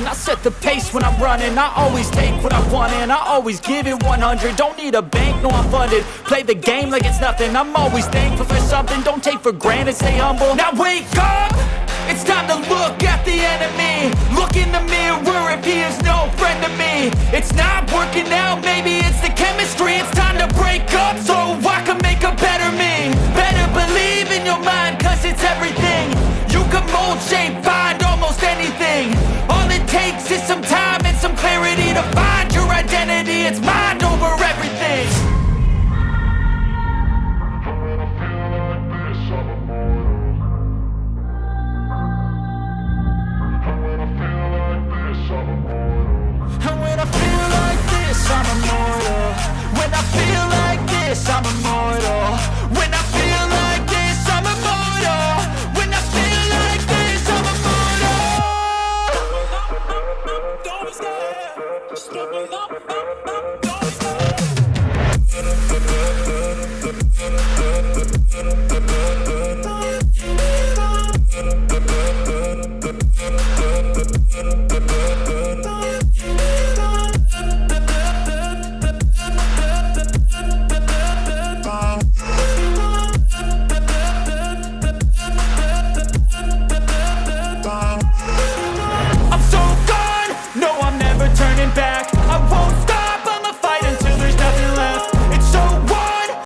mountain, I set the pace when I'm running. I always take what I want and I always give it 100. Don't need a bank, no I'm funded. Play the game like it's nothing. I'm always thankful for something. Don't take for granted, stay humble. Now wake up! It's time to look at the enemy. Look in the mirror if he is no friend to me. It's not working out, maybe it's the chemistry. It's time to break up so I can make a better me. Better believe in your mind, cause it's everything. You can mold, shape, find almost anything. All it takes is some time and some clarity to find your identity. It's mind over everything. And when I feel like this, I'm immortal. When I feel like this, I'm immortal.